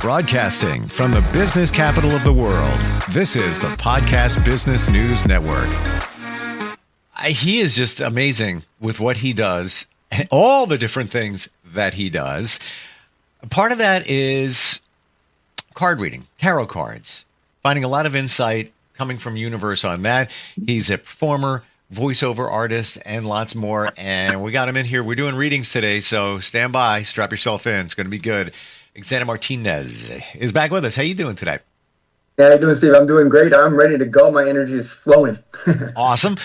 Broadcasting from the business capital of the world, this is the Podcast Business News Network. He is just amazing with what he does, all the different things that he does. Part of that is card reading, tarot cards, finding a lot of insight coming from Universe on that. He's a performer, voiceover artist, and lots more. And we got him in here. We're doing readings today, so stand by, strap yourself in. It's going to be good. Xander Martinez is back with us. How you doing today? Yeah, how you doing, Steve? I'm doing great. I'm ready to go. My energy is flowing. Awesome.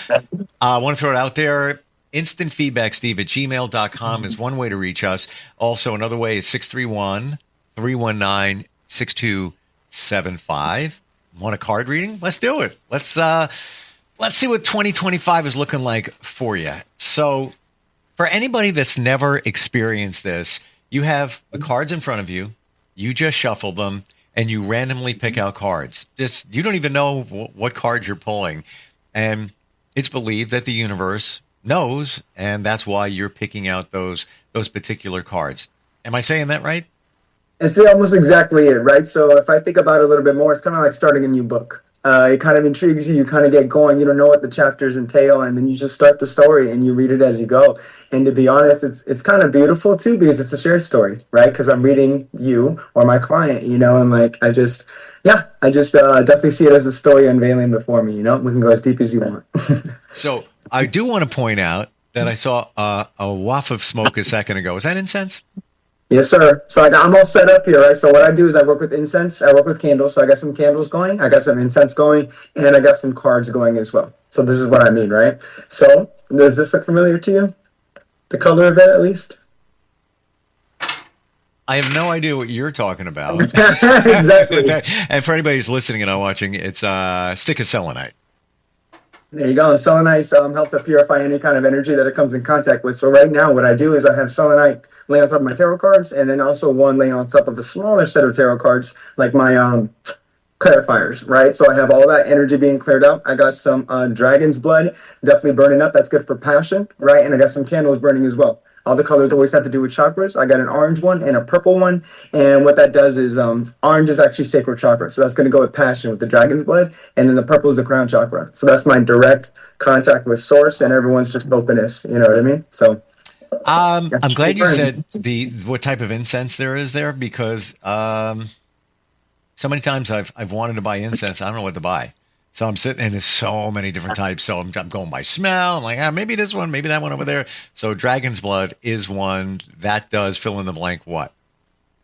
I want to throw it out there. Instant feedback, Steve, at gmail.com is one way to reach us. Also, another way is 631-319-6275. Want a card reading? Let's do it. Let's see what 2025 is looking like for you. So for anybody that's never experienced this, you have the cards in front of you, you just shuffle them, and you randomly pick out cards. You don't even know what cards you're pulling. And it's believed that the universe knows, and that's why you're picking out those particular cards. Am I saying that right? It's almost exactly it, right? So if I think about it a little bit more, it's kind of like starting a new book. It kind of intrigues you. You kind of get going. You don't know what the chapters entail, and then you just start the story and you read it as you go. And to be honest, it's kind of beautiful too, because it's a shared story, right? Because I'm reading you or my client, and like I just definitely see it as a story unveiling before me. We can go as deep as you want. So I do want to point out that I saw a waft of smoke a second ago. Is that incense? Yes, sir. So I'm all set up here, right? So what I do is I work with incense. I work with candles. So I got some candles going. I got some incense going. And I got some cards going as well. So this is what I mean, right? So does this look familiar to you? The color of it, at least? I have no idea what you're talking about. Exactly. And for anybody who's listening and not watching, it's a stick of selenite. There you go. Selenite helps to purify any kind of energy that it comes in contact with. So right now what I do is I have selenite laying on top of my tarot cards, and then also one laying on top of a smaller set of tarot cards, like my clarifiers, right? So I have all that energy being cleared out. I got some dragon's blood definitely burning up. That's good for passion, right? And I got some candles burning as well. All the colors always have to do with chakras. I got an orange one and a purple one. And what that does is orange is actually sacral chakra. So that's going to go with passion with the dragon's blood. And then the purple is the crown chakra. So that's my direct contact with source, and everyone's just openness. You know what I mean? So I'm glad you said what type of incense there is there, because so many times I've wanted to buy incense. I don't know what to buy. So I'm sitting, and there's so many different types. So I'm going by smell. I'm like, maybe this one, maybe that one over there. So dragon's blood is one that does fill in the blank. What?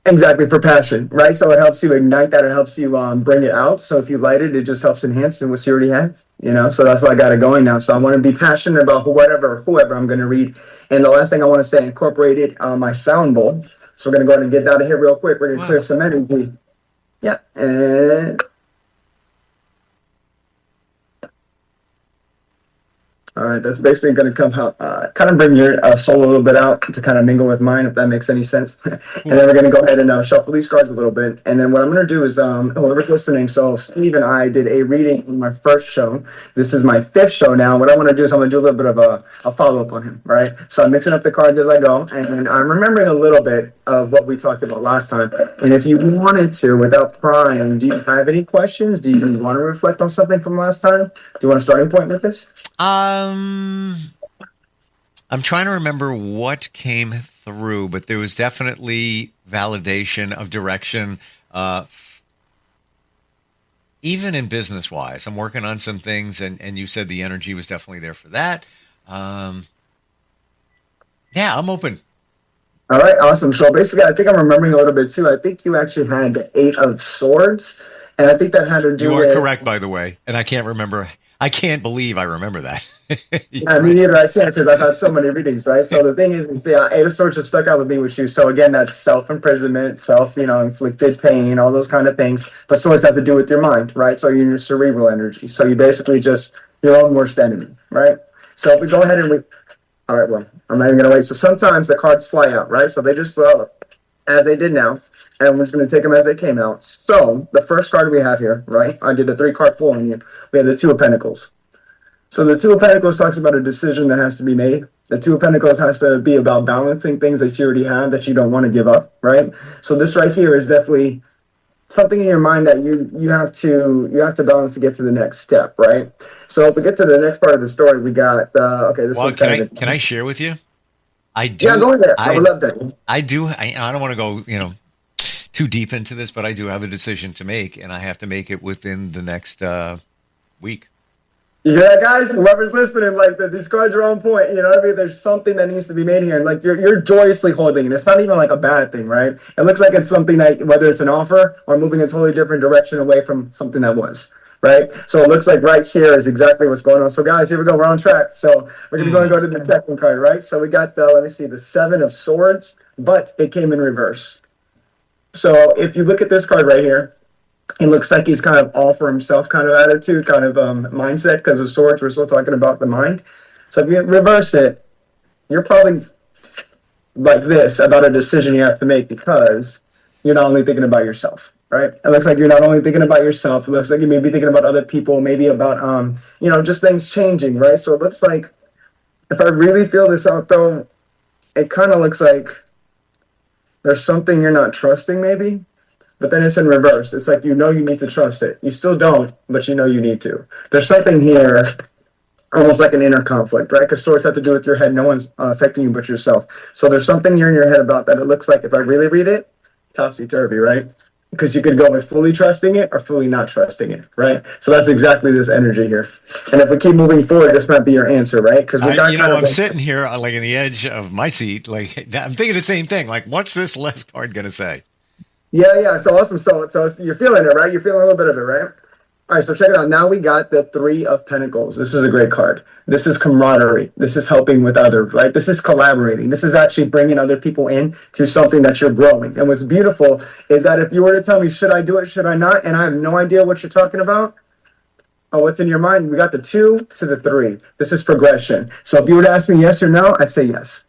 Exactly, for passion, right? So it helps you ignite that. It helps you bring it out. So if you light it, it just helps enhance what you already have. So that's why I got it going now. So I want to be passionate about whoever I'm going to read. And the last thing I want to say, incorporated my sound bowl. So we're going to go ahead and get out of here real quick. We're going to clear some energy. Yeah, and all right, that's basically going to come out, kind of bring your soul a little bit out to kind of mingle with mine, if that makes any sense. And then we're going to go ahead and shuffle these cards a little bit. And then what I'm going to do is, whoever's listening, so Steve and I did a reading on my first show. This is my fifth show now. What I want to do is I'm going to do a little bit of a follow-up on him, right? So I'm mixing up the cards as I go. And I'm remembering a little bit of what we talked about last time. And if you wanted to, without prying, do you have any questions? Do you want to reflect on something from last time? Do you want a starting point with this? I'm trying to remember what came through, but there was definitely validation of direction, even in business-wise. I'm working on some things, and you said the energy was definitely there for that. Yeah, I'm open. All right, awesome. So basically, I think I'm remembering a little bit, too. I think you actually had the 8 of Swords, and I think that had to do with... You are correct, by the way, and I can't remember... I can't believe I remember that. Yeah, me neither. I can't, because I've had so many readings, right? So the thing is the 8 of Swords just stuck out with me with you. So again, that's self-imprisonment, inflicted pain, all those kind of things. But swords have to do with your mind, right? So you're in your cerebral energy. So you basically your own worst enemy, right? So if we go ahead and all right, well, I'm not even going to wait. So sometimes the cards fly out, right? So they just flow as they did now. And we're just going to take them as they came out. So the first card we have here, right? I did a 3-card pull on you. We have the 2 of Pentacles. So the 2 of Pentacles talks about a decision that has to be made. The 2 of Pentacles has to be about balancing things that you already have that you don't want to give up, right? So this right here is definitely something in your mind that you have to balance to get to the next step, right? So if we get to the next part of the story, we got okay. This Well, one's kind of can I share with you? I yeah. do. Go ahead. I would love that. I don't want to go, too deep into this, but I do have a decision to make, and I have to make it within the next week. You hear that, guys? Whoever's listening, like these cards are on point. You know what I mean? There's something that needs to be made here, and like you're joyously holding it. It's not even like a bad thing, right? It looks like it's something that whether it's an offer or moving a totally different direction away from something that was. Right? So it looks like right here is exactly what's going on. So guys, here we go. We're on track. So we're going to go to the second card, right? So we got let me see, the Seven of Swords, but it came in reverse. So if you look at this card right here, it looks like he's kind of all for himself kind of attitude, kind of mindset, because of swords, we're still talking about the mind. So if you reverse it, you're probably like this about a decision you have to make because you're not only thinking about yourself, right? It looks like you're not only thinking about yourself, it looks like you may be thinking about other people, maybe about, just things changing, right? So it looks like, if I really feel this out though, it kind of looks like there's something you're not trusting maybe. But then it's in reverse. It's like you need to trust it. You still don't, but you need to. There's something here, almost like an inner conflict, right? Because swords have to do with your head. No one's affecting you but yourself. So there's something here in your head about that. It looks like, if I really read it, topsy-turvy, right? Because you could go with fully trusting it or fully not trusting it, right? So that's exactly this energy here. And if we keep moving forward, this might be your answer, right? Because we got I'm sitting here like in the edge of my seat, like I'm thinking the same thing. Like, what's this last card gonna say? Yeah. So awesome. So you're feeling it, right? You're feeling a little bit of it, right? All right, so check it out. Now we got the Three of Pentacles. This is a great card. This is camaraderie. This is helping with others, right? This is collaborating. This is actually bringing other people in to something that you're growing. And what's beautiful is that if you were to tell me, should I do it, should I not? And I have no idea what you're talking about. Oh, what's in your mind? We got the 2 to the 3. This is progression. So if you were to ask me yes or no, I'd say yes.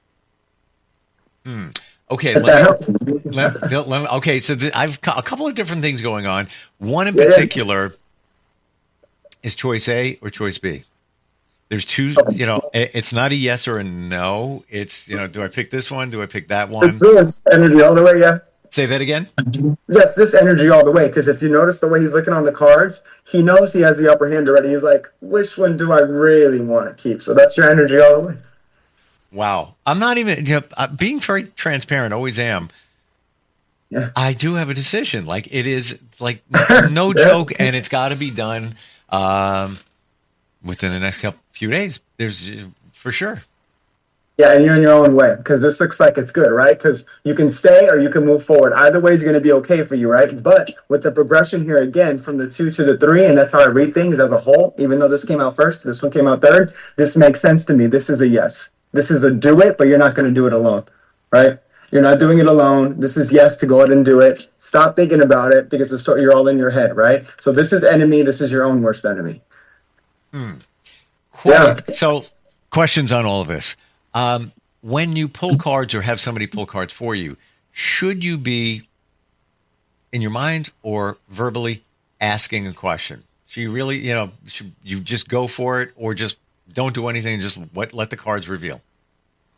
Okay, okay. So I've a couple of different things going on. One in particular is choice A or choice B. There's two. It's not a yes or a no. It's do I pick this one? Do I pick that one? It's this energy all the way. Yeah. Say that again. Yes, this energy all the way. Because if you notice the way he's looking on the cards, he knows he has the upper hand already. He's like, which one do I really want to keep? So that's your energy all the way. Wow. I'm not even, being very transparent, always am. Yeah. I do have a decision. Like, it is like no joke, and it's got to be done within the next few days. There's for sure. Yeah, and you're in your own way, because this looks like it's good, right? Because you can stay or you can move forward. Either way is going to be okay for you, right? But with the progression here again from the 2 to the 3, and that's how I read things as a whole, even though this came out first, this one came out third, this makes sense to me. This is a yes. This is a do it, but you're not going to do it alone, right? You're not doing it alone. This is yes to go ahead and do it. Stop thinking about it because you're all in your head, right? So this is enemy. This is your own worst enemy. Yeah. So questions on all of this. When you pull cards or have somebody pull cards for you, should you be in your mind or verbally asking a question? Should you really, should you just go for it or just don't do anything, just let the cards reveal?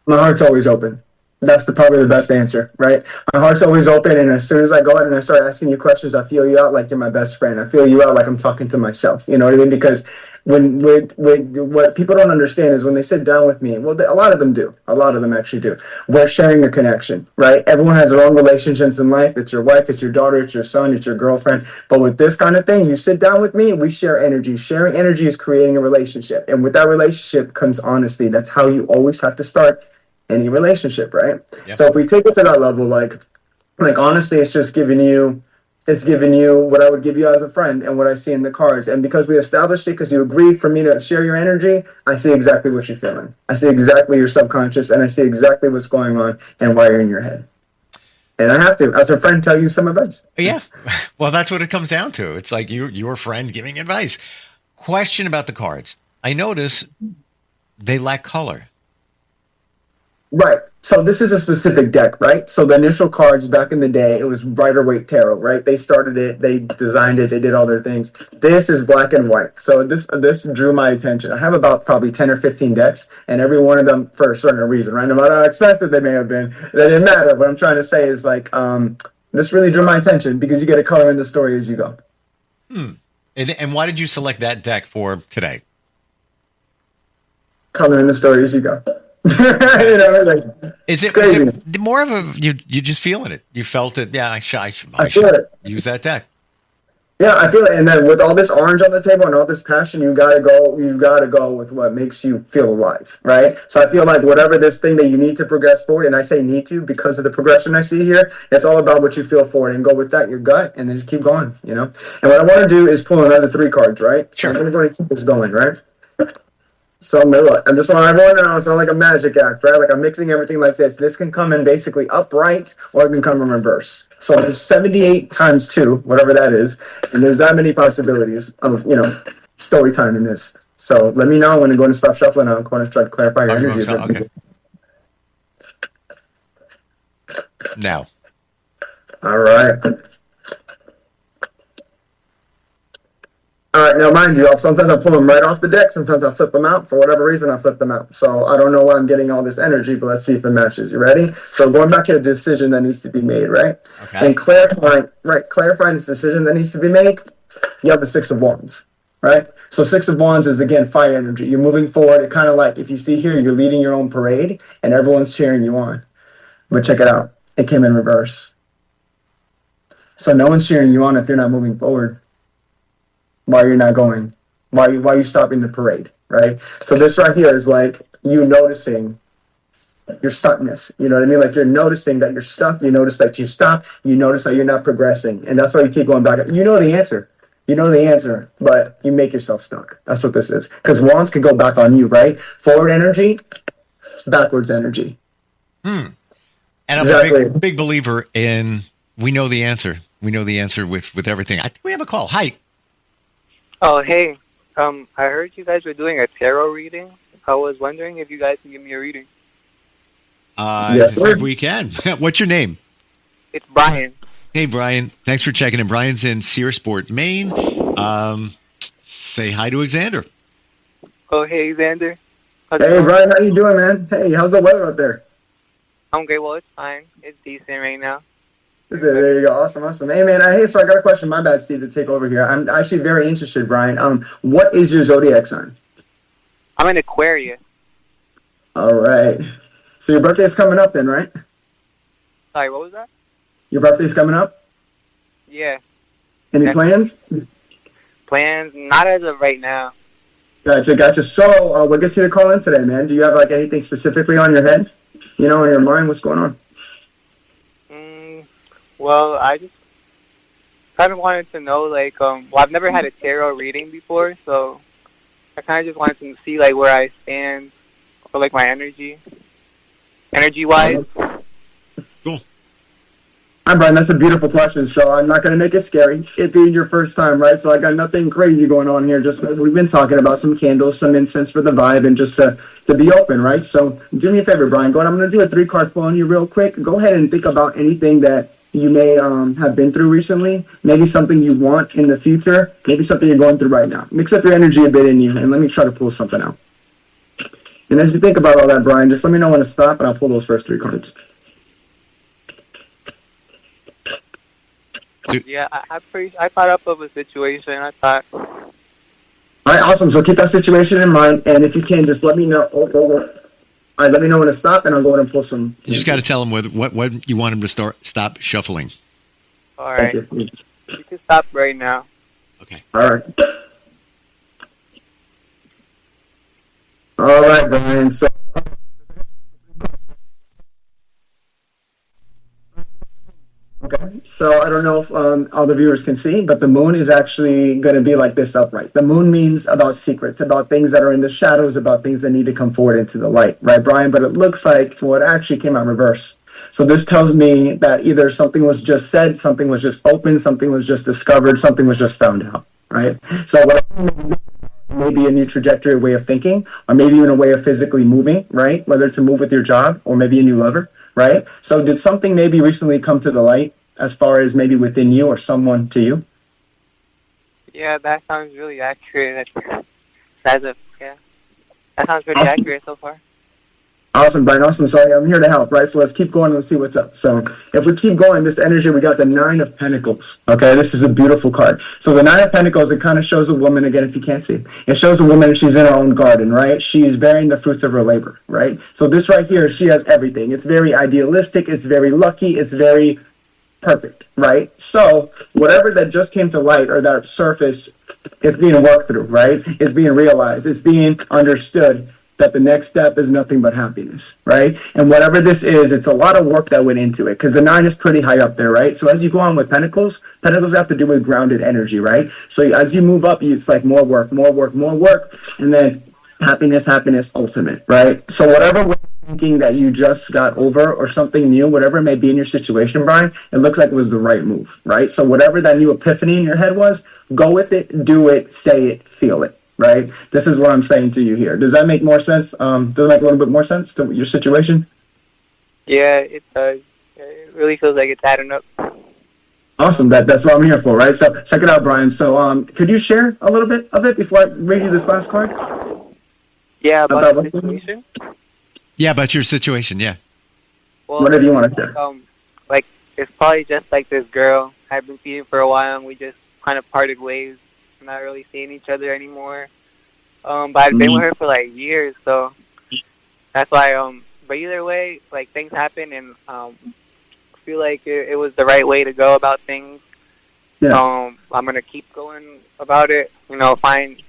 My heart's always open. That's probably the best answer, right? My heart's always open, and as soon as I go ahead and I start asking you questions, I feel you out like you're my best friend. I feel you out like I'm talking to myself. You know what I mean? Because what people don't understand is when they sit down with me, well, a lot of them do. A lot of them actually do. We're sharing a connection, right? Everyone has their own relationships in life. It's your wife, it's your daughter, it's your son, it's your girlfriend. But with this kind of thing, you sit down with me, we share energy. Sharing energy is creating a relationship. And with that relationship comes honesty. That's how you always have to start any relationship, right? Yep. So if we take it to that level, like honestly, it's just giving you what I would give you as a friend and what I see in the cards. And because we established it, because you agreed for me to share your energy, I see exactly what you're feeling. I see exactly your subconscious, and I see exactly what's going on and why you're in your head. And I have to, as a friend, tell you some advice. Yeah. Well, that's what it comes down to. It's like your friend giving advice. Question about the cards. I notice they lack color. Right. So this is a specific deck, right? So the initial cards back in the day, it was Rider-Waite Tarot, right? They started it, they designed it, they did all their things. This is black and white. So this drew my attention. I have about probably 10 or 15 decks, and every one of them for a certain reason, right? No matter how expensive they may have been, that didn't matter. What I'm trying to say is like, This really drew my attention because you get a color in the story as you go. And why did you select that deck for today? Color in the story as you go. You know, like, Is it's crazy. it more of a you just feeling it? You felt it. Yeah, I I feel should it. use that deck. Yeah, I feel it. And then with all this orange on the table and all this passion, you gotta go with what makes you feel alive, right? So I feel like whatever this thing that you need to progress forward, and I say need to because of the progression I see here, it's all about what you feel forward and go with that, your gut, and then just keep going, you know? And what I want to do is pull another 3 cards, right? Sure. So I'm gonna keep this going, right? So look, I just want everyone to know it's not like a magic act, right? Like I'm mixing everything like this. This can come in basically upright or it can come in reverse. So there's 78 times 2, whatever that is. And there's that many possibilities of, story time in this. So let me know when you're going to stop shuffling. I'm going to try to clarify your energy. Okay. Now. All right. All right, now mind you, sometimes I pull them right off the deck. Sometimes I flip them out. For whatever reason, I flip them out. So I don't know why I'm getting all this energy, but let's see if it matches. You ready? So going back to the decision that needs to be made, right? Okay. And clarifying this decision that needs to be made, you have the 6 of Wands, right? So 6 of Wands is, again, fire energy. You're moving forward. It kind of like, if you see here, you're leading your own parade, and everyone's cheering you on. But check it out. It came in reverse. So no one's cheering you on if you're not moving forward. Why you're not going, why you stopping the parade, right? So this right here is like you noticing your stuckness. You know what I mean? Like you're noticing that you're stuck. You notice that you stop. You notice that you're not progressing, and that's why you keep going back. You know the answer. You know the answer, but you make yourself stuck. That's what this is. Because wands can go back on you, right? Forward energy, backwards energy. And I'm Exactly. a big believer in we know the answer. We know the answer with everything. I think we have a call. Hi. Oh, hey. I heard you guys were doing a tarot reading. I was wondering if you guys can give me a reading. Yes, I sir. think we can. What's your name? It's Brian. Hey, Brian. Thanks for checking in. Brian's in Searsport, Maine. Say hi to Xander. Oh, hey, Xander. How's it Hey, going? Brian, how you doing, man? Hey, how's the weather up there? I'm great. Well, it's fine. It's decent right now. There you go. Awesome. Hey, man. Hey, so I got a question. My bad, Steve, to take over here. I'm actually very interested, Brian. What is your zodiac sign? I'm an Aquarius. All right. So your birthday's coming up then, right? Sorry, what was that? Your birthday's coming up? Yeah. Any Yeah. plans? Plans? Not as of right now. Gotcha. So, what gets you to call in today, man? Do you have like anything specifically on your head? In your mind? What's going on? Well, I just kind of wanted to know, I've never had a tarot reading before, so I kind of just wanted to see, where I stand for, my energy-wise. Cool. Hi, Brian. That's a beautiful question. So I'm not going to make it scary. It being your first time, right? So I got nothing crazy going on here. Just we've been talking about some candles, some incense for the vibe, and just to be open, right? So do me a favor, Brian. I'm going to do a 3-card pull on you real quick. Go ahead and think about anything that you may have been through recently, maybe something you want in the future, maybe something you're going through right now. Mix up your energy a bit in you, and let me try to pull something out. And as you think about all that, Brian, just let me know when to stop, and I'll pull those first 3 cards. Yeah, I thought up of a situation. I thought. All right, awesome. So keep that situation in mind, and if you can, just let me know. All right, let me know when to stop, and I'll go ahead and pull some. You just got to tell him what you want him to stop shuffling. All right. Thank you. You can stop right now. Okay. All right. All right, Brian. So. Okay, so I don't know if all the viewers can see, but the moon is actually going to be like this upright. The moon means about secrets, about things that are in the shadows, about things that need to come forward into the light, right, Brian? But it looks like what actually came out reverse. So this tells me that either something was just said, something was just opened, something was just discovered, something was just found out, right? So what maybe a new trajectory, way of thinking, or maybe even a way of physically moving, right? Whether to move with your job or maybe a new lover, right? So did something maybe recently come to the light as far as maybe within you or someone to you? Yeah, that sounds really accurate. That sounds pretty Awesome. accurate so far. Awesome, Brian. Awesome. So I'm here to help, right? So let's keep going. Let's see what's up. So if we keep going, this energy, we got the Nine of Pentacles. Okay, this is a beautiful card. So the Nine of Pentacles, it kind of shows a woman, again, if you can't see, it shows a woman, she's in her own garden, right? She's bearing the fruits of her labor, right? So this right here, she has everything. It's very idealistic. It's very lucky. It's very perfect, right? So whatever that just came to light or that surface is being worked through, right? It's being realized. It's being understood that the next step is nothing but happiness, right? And whatever this is, it's a lot of work that went into it because the nine is pretty high up there, right? So as you go on with Pentacles, Pentacles have to do with grounded energy, right? So as you move up, it's like more work, and then happiness, ultimate, right? So whatever way you're thinking that you just got over or something new, whatever it may be in your situation, Brian, it looks like it was the right move, right? So whatever that new epiphany in your head was, go with it, do it, say it, feel it. Right? This is what I'm saying to you here. Does that make more sense? Does it make a little bit more sense to your situation? Yeah, it does. It really feels like it's adding up. Awesome. That's what I'm here for, right? So check it out, Brian. So could you share a little bit of it before I read you this last card? Yeah, about the situation? Yeah, about your situation, yeah. Well, whatever you want to share. Like, it's probably just like this girl I've been seeing for a while, and we just kind of parted ways. Not really seeing each other anymore. But I've been with her for like years, so that's why. But either way, like things happen, and I feel like it was the right way to go about things. Yeah. I'm gonna keep going about it. You know, find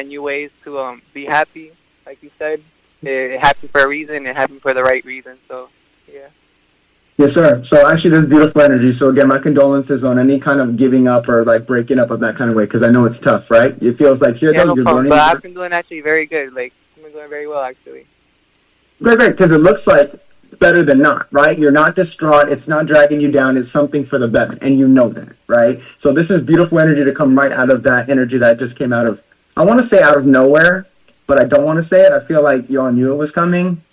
new ways to be happy. Like you said, it happened for a reason. It happened for the right reason. So yeah. Yes, sir. So actually, there's beautiful energy. So again, my condolences on any kind of giving up or like breaking up of that kind of way, because I know it's tough, right? It feels like here, yeah, though, no you're problem. learning. But I've been doing actually very good. Like I've been doing very well actually. Great, because it looks like better than not, right? You're not distraught. It's not dragging you down. It's something for the better, and you know that, right? So this is beautiful energy to come right out of that energy that just came out of, I want to say out of nowhere, but I don't want to say it. I feel like y'all knew it was coming,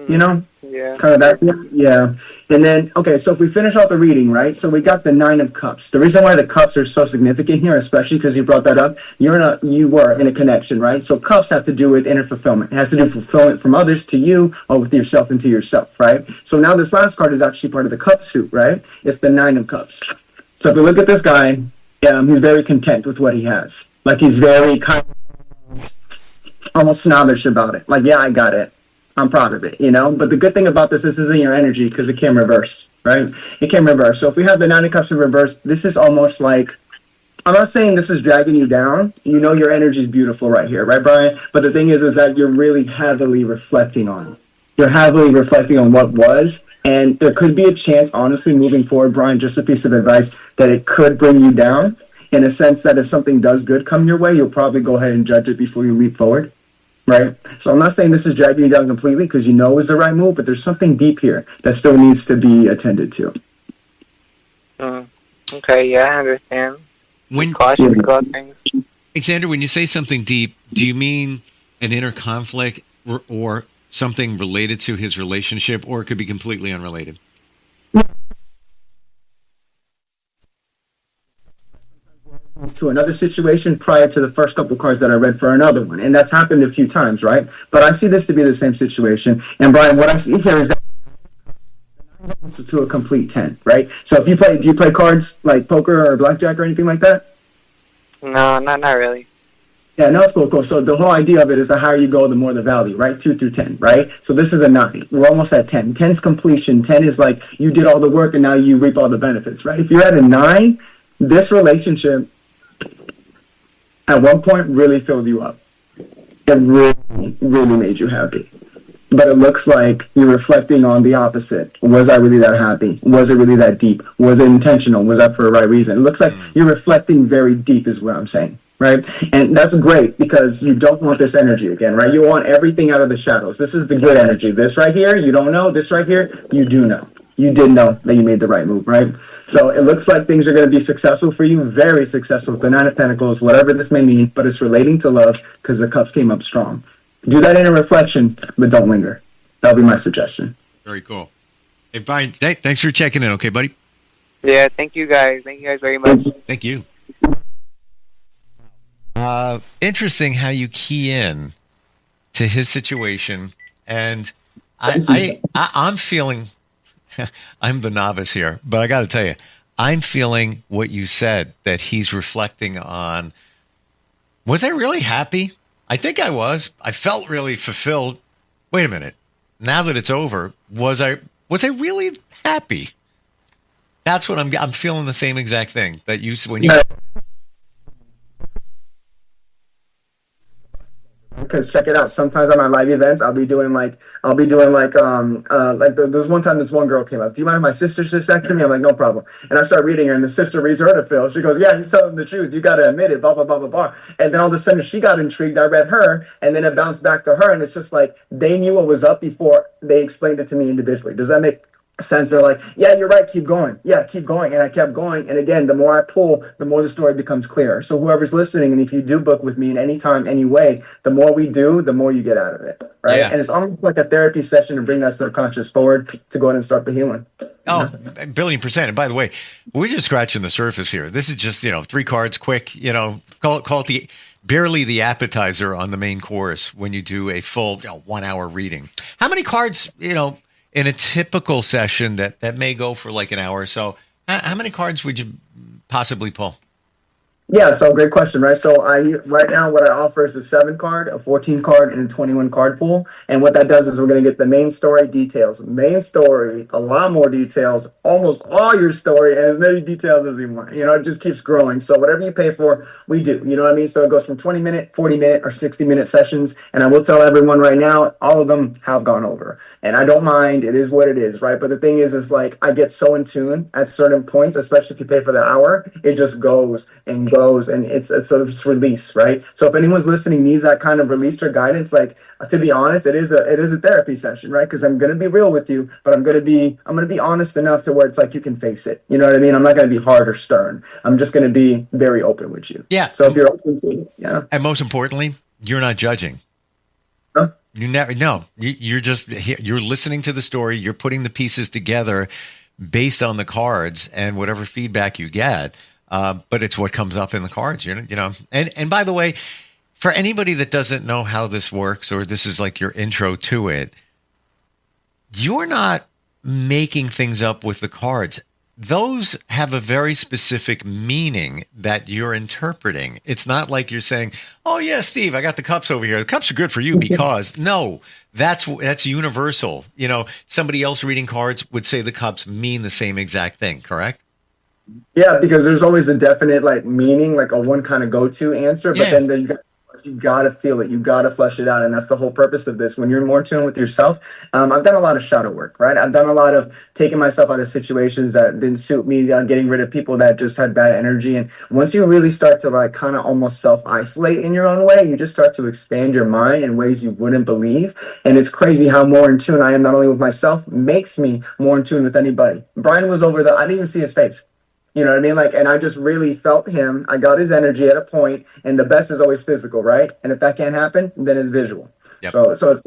you know? Yeah. Kind of that, yeah. And then, okay, so if we finish off the reading, right? So we got the Nine of Cups. The reason why the cups are so significant here, especially because you brought that up, you were in a connection, right? So cups have to do with inner fulfillment. It has to do with fulfillment from others to you or with yourself and to yourself, right? So now this last card is actually part of the cup suit, right? It's the Nine of Cups. So if we look at this guy, he's very content with what he has. Like he's very kind of almost snobbish about it. Like, yeah, I got it. I'm proud of it, you know? But the good thing about this isn't your energy because it came reverse, right? It came reverse. So if we have the Nine of Cups in reverse, this is almost like, I'm not saying this is dragging you down. You know your energy is beautiful right here, right, Brian? But the thing is that you're really heavily reflecting on it. You're heavily reflecting on what was, and there could be a chance, honestly, moving forward, Brian, just a piece of advice, that it could bring you down in a sense that if something does good come your way, you'll probably go ahead and judge it before you leap forward. Right. So I'm not saying this is dragging you down completely because you know it's the right move, but there's something deep here that still needs to be attended to. Okay, yeah, I understand. When Cautious about things. Xander, when you say something deep, do you mean an inner conflict or something related to his relationship, or it could be completely unrelated? To another situation prior to the first couple of cards that I read for another one. And that's happened a few times, right? But I see this to be the same situation. And Brian, what I see here is that to a complete 10, right? So if do you play cards like poker or blackjack or anything like that? No, not really. Yeah, no, it's cool. So the whole idea of it is the higher you go, the more the value, right? 2 through 10, right? So this is a 9. We're almost at 10. 10's completion. 10 is like you did all the work and now you reap all the benefits, right? If you're at a 9, this relationship at one point really filled you up. It really, really made you happy. But it looks like you're reflecting on the opposite. Was I really that happy? Was it really that deep? Was it intentional? Was that for the right reason? It looks like you're reflecting very deep is what I'm saying, right? And that's great because you don't want this energy again, right? You want everything out of the shadows. This is the good energy. This right here, you don't know. This right here, you do know. You did know that you made the right move, right? So it looks like things are going to be successful for you, very successful with the Nine of Pentacles, whatever this may mean, but it's relating to love because the cups came up strong. Do that in a reflection, but don't linger. That'll be my suggestion. Very cool. Hey, Brian, thanks for checking in, okay, buddy? Yeah, thank you guys. Thank you guys very much. Thank you. Interesting how you key in to his situation and I'm feeling, I'm the novice here, but I got to tell you, I'm feeling what you said, that he's reflecting on, was I really happy? I think I was. I felt really fulfilled. Wait a minute. Now that it's over, was I really happy? That's what I'm feeling, the same exact thing that you, when you. Because check it out. Sometimes at my live events, I'll be doing like there's one time this one girl came up. Do you mind if my sister sits next to me? I'm like, no problem. And I start reading her, and the sister reads her to Phil. She goes, yeah, he's telling the truth. You got to admit it. Blah blah blah blah blah. And then all of a sudden she got intrigued. I read her, and then it bounced back to her, and it's just like they knew what was up before they explained it to me individually. Does that make sense? They're like, yeah, you're right, keep going. Yeah, keep going. And I kept going. And again, the more I pull, the more the story becomes clearer. So whoever's listening, and if you do book with me in any time, any way, the more we do, the more you get out of it. Right. Yeah. And it's almost like a therapy session to bring that subconscious forward to go ahead and start the healing. Oh, a billion %. And by the way, we're just scratching the surface here. This is just, 3 cards quick, call it barely the appetizer on the main course when you do a full 1 hour reading. How many cards, in a typical session that may go for like an hour or so, how many cards would you possibly pull? Yeah, so great question, right? So right now what I offer is a 7 card, a 14 card, and a 21 card pool. And what that does is we're going to get the main story details, a lot more details, almost all your story, and as many details as you want. It just keeps growing. So whatever you pay for, we do. You know what I mean? So it goes from 20-minute, 40-minute, or 60-minute sessions. And I will tell everyone right now, all of them have gone over. And I don't mind. It is what it is, right? But the thing is like I get so in tune at certain points, especially if you pay for the hour, it just goes and goes. And it's release, right? So if anyone's listening needs that kind of release or guidance, like to be honest, it is a therapy session, right? Because I'm gonna be real with you, but I'm gonna be honest enough to where it's like you can face it. You know what I mean? I'm not gonna be hard or stern. I'm just gonna be very open with you. Yeah. So if you're open to it, yeah. And most importantly, you're not judging. Huh? You never. No, you're just you're listening to the story. You're putting the pieces together based on the cards and whatever feedback you get. But it's what comes up in the cards, And by the way, for anybody that doesn't know how this works, or this is like your intro to it, you're not making things up with the cards. Those have a very specific meaning that you're interpreting. It's not like you're saying, "Oh yeah, Steve, I got the cups over here. The cups are good for you because." No, that's universal. Somebody else reading cards would say the cups mean the same exact thing. Correct? Yeah, because there's always a definite meaning, like a one kind of go-to answer, but then you gotta feel it, you gotta flesh it out, and that's the whole purpose of this. When you're more tuned with yourself, I've done a lot of shadow work, right? I've done a lot of taking myself out of situations that didn't suit me, getting rid of people that just had bad energy, and once you really start to kind of almost self-isolate in your own way, you just start to expand your mind in ways you wouldn't believe, and it's crazy how more in tune I am not only with myself, makes me more in tune with anybody. Brian was over there, I didn't even see his face. You know what I mean? And I just really felt him. I got his energy at a point, and the best is always physical, right? And if that can't happen, then it's visual. Yep. So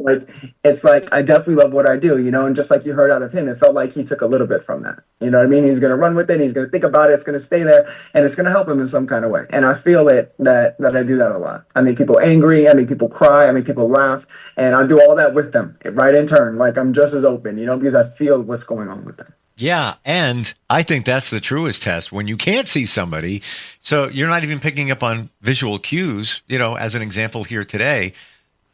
it's like I definitely love what I do, and just like you heard out of him, it felt like he took a little bit from that. You know what I mean? He's going to run with it. He's going to think about it. It's going to stay there, and it's going to help him in some kind of way. And I feel it that I do that a lot. I make people angry. I make people cry. I make people laugh, and I do all that with them, right in turn. Like I'm just as open, because I feel what's going on with them. Yeah, and I think that's the truest test when you can't see somebody. So you're not even picking up on visual cues, as an example here today,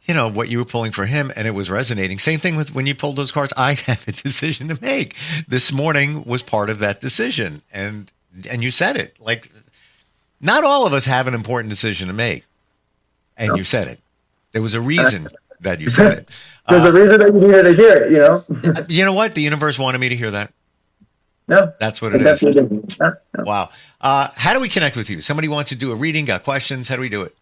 what you were pulling for him and it was resonating. Same thing with when you pulled those cards. I had a decision to make. This morning was part of that decision. And you said it. Like, not all of us have an important decision to make. And you said it. There was a reason that you said it. There's a reason that you needed to hear it, You know what? The universe wanted me to hear that. No, that's what it is. No. Wow. How do we connect with you? Somebody wants to do a reading, got questions. How do we do it?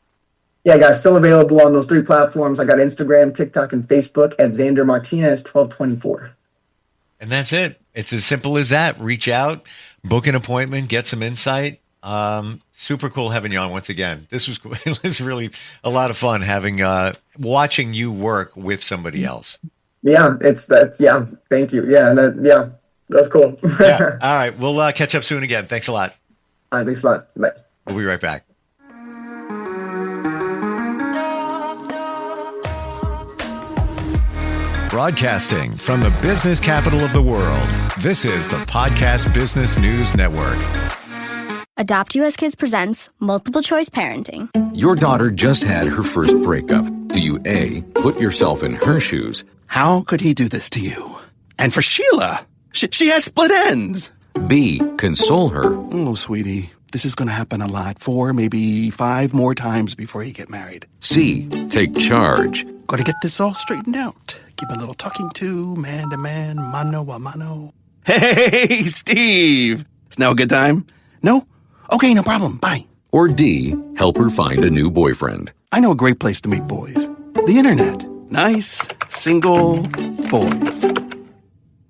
Yeah, guys, still available on those 3 platforms. I got Instagram, TikTok, and Facebook at Xander Martinez 1224. And that's it. It's as simple as that. Reach out, book an appointment, get some insight. Super cool having you on once again. This was cool. It was really a lot of fun watching you work with somebody else. Yeah, thank you. Yeah, that's cool. Yeah. All right. We'll catch up soon again. Thanks a lot. All right. Thanks a lot. Bye. We'll be right back. Broadcasting from the business capital of the world, this is the Podcast Business News Network. Adopt US Kids presents Multiple Choice Parenting. Your daughter just had her first breakup. Do you A, put yourself in her shoes? How could he do this to you? And for Sheila, she has split ends. B, console her? Oh, sweetie, this is going to happen a lot. 4, maybe 5 more times before you get married. C, take charge? Got to get this all straightened out. Give a little talking to, man to man, mano a mano. Hey, Steve! Is now a good time? No? Okay, no problem. Bye. Or D, help her find a new boyfriend? I know a great place to meet boys. The internet. Nice, single boys.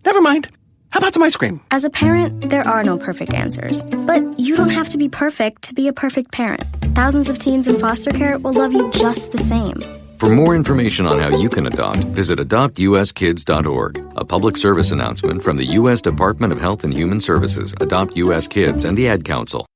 Never mind. How about some ice cream? As a parent, there are no perfect answers. But you don't have to be perfect to be a perfect parent. Thousands of teens in foster care will love you just the same. For more information on how you can adopt, visit adoptuskids.org. A public service announcement from the U.S. Department of Health and Human Services, Adopt U.S. Kids, and the Ad Council.